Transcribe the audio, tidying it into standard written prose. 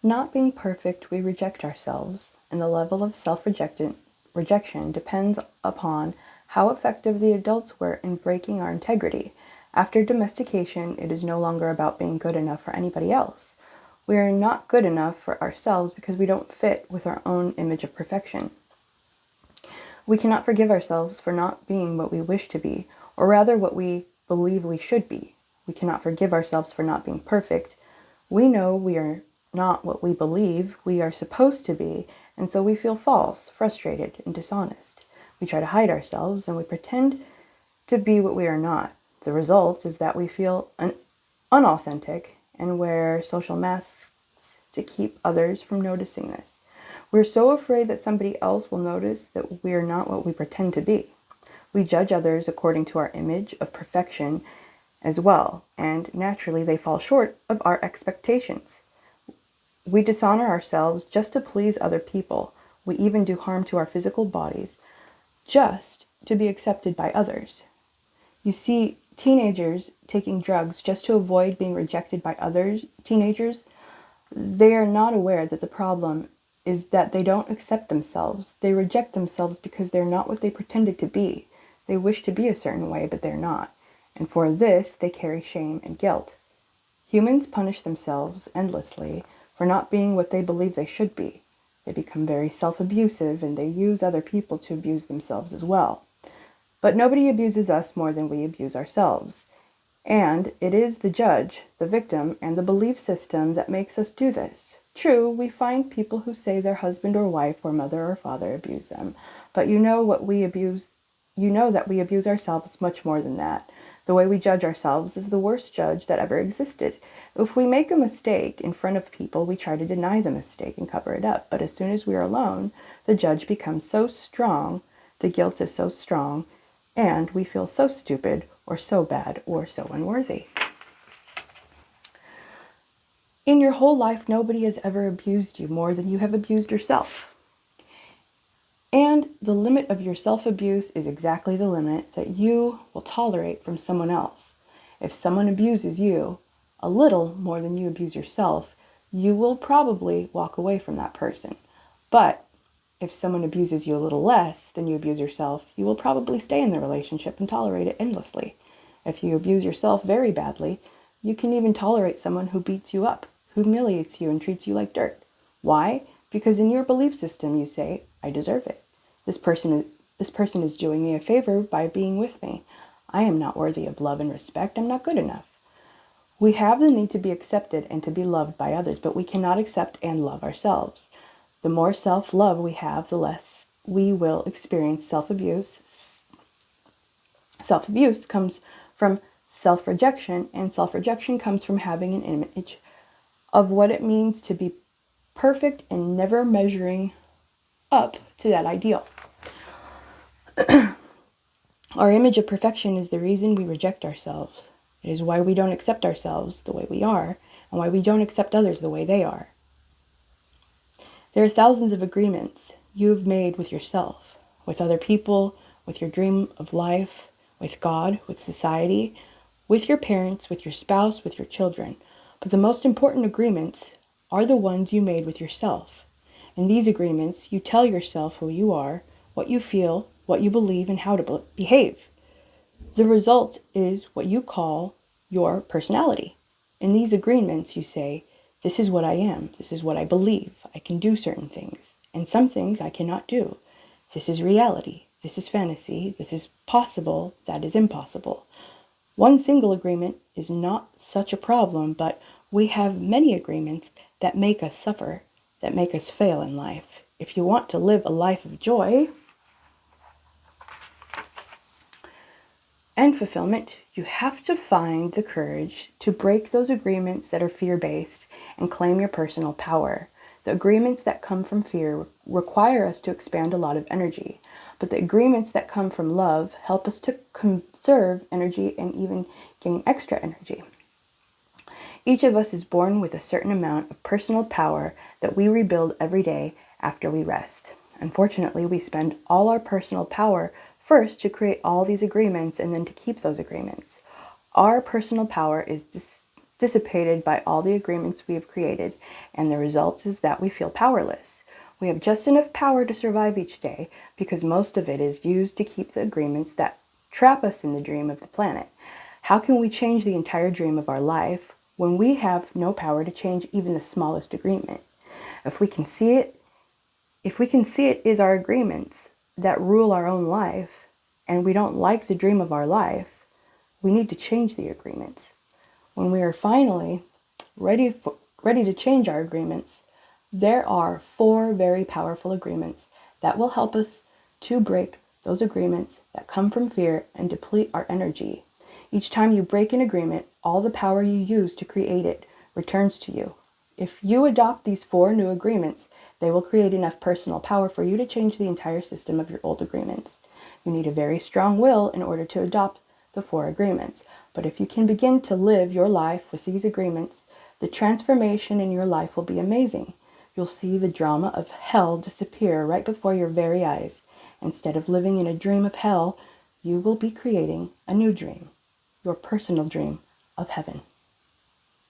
Not being perfect, we reject ourselves, and the level of self-rejection depends upon how effective the adults were in breaking our integrity. After domestication, it is no longer about being good enough for anybody else. We are not good enough for ourselves because we don't fit with our own image of perfection. We cannot forgive ourselves for not being what we wish to be, or rather what we believe we should be. We cannot forgive ourselves for not being perfect. We know we are not what we believe we are supposed to be, and so we feel false, frustrated, and dishonest. We try to hide ourselves, and we pretend to be what we are not. The result is that we feel unauthentic and wear social masks to keep others from noticing this. We're so afraid that somebody else will notice that we are not what we pretend to be. We judge others according to our image of perfection as well, and naturally they fall short of our expectations. We dishonor ourselves just to please other people. We even do harm to our physical bodies just to be accepted by others. You see, teenagers taking drugs just to avoid being rejected by others, teenagers, they are not aware that the problem is that they don't accept themselves. They reject themselves because they're not what they pretended to be. They wish to be a certain way, but they're not. And for this, they carry shame and guilt. Humans punish themselves endlessly for not being what they believe they should be. They become very self-abusive, and they use other people to abuse themselves as well. But nobody abuses us more than we abuse ourselves. And it is the judge, the victim, and the belief system that makes us do this. True, we find people who say their husband or wife or mother or father abuse them, but you know that we abuse ourselves much more than that. The way we judge ourselves is the worst judge that ever existed. If we make a mistake in front of people, we try to deny the mistake and cover it up. But as soon as we are alone, the judge becomes so strong, the guilt is so strong, and we feel so stupid or so bad or so unworthy. In your whole life, nobody has ever abused you more than you have abused yourself. And the limit of your self-abuse is exactly the limit that you will tolerate from someone else. If someone abuses you a little more than you abuse yourself, you will probably walk away from that person. But if someone abuses you a little less than you abuse yourself, you will probably stay in the relationship and tolerate it endlessly. If you abuse yourself very badly, you can even tolerate someone who beats you up, who humiliates you and treats you like dirt. Why? Because in your belief system you say, I deserve it. This person is doing me a favor by being with me. I am not worthy of love and respect. I'm not good enough. We have the need to be accepted and to be loved by others, but we cannot accept and love ourselves. The more self-love we have, the less we will experience self-abuse. Self-abuse comes from self-rejection, and self-rejection comes from having an image of what it means to be perfect and never measuring up to that ideal. Our image of perfection is the reason we reject ourselves. It is why we don't accept ourselves the way we are, and why we don't accept others the way they are. There are thousands of agreements you've made with yourself, with other people, with your dream of life, with God, with society, with your parents, with your spouse, with your children. But the most important agreements are the ones you made with yourself. In these agreements, you tell yourself who you are, what you feel, what you believe, and how to behave. The result is what you call your personality. In these agreements, you say, this is what I am. This is what I believe. I can do certain things, and some things I cannot do. This is reality. This is fantasy. This is possible. That is impossible. One single agreement is not such a problem, but we have many agreements that make us suffer, that make us fail in life. If you want to live a life of joy and fulfillment, you have to find the courage to break those agreements that are fear-based and claim your personal power. The agreements that come from fear require us to expand a lot of energy, but the agreements that come from love help us to conserve energy and even gain extra energy. Each of us is born with a certain amount of personal power that we rebuild every day after we rest. Unfortunately, we spend all our personal power first to create all these agreements and then to keep those agreements. Our personal power is dissipated by all the agreements we have created, and the result is that we feel powerless. We have just enough power to survive each day because most of it is used to keep the agreements that trap us in the dream of the planet. How can we change the entire dream of our life when we have no power to change even the smallest agreement? If we can see it is our agreements that rule our own life, and we don't like the dream of our life, we need to change the agreements. When we are finally ready to change our agreements, there are 4 very powerful agreements that will help us to break those agreements that come from fear and deplete our energy. Each time you break an agreement, all the power you use to create it returns to you. If you adopt these 4 new agreements, they will create enough personal power for you to change the entire system of your old agreements. You need a very strong will in order to adopt the 4 agreements. But if you can begin to live your life with these agreements, the transformation in your life will be amazing. You'll see the drama of hell disappear right before your very eyes. Instead of living in a dream of hell, you will be creating a new dream, your personal dream of heaven.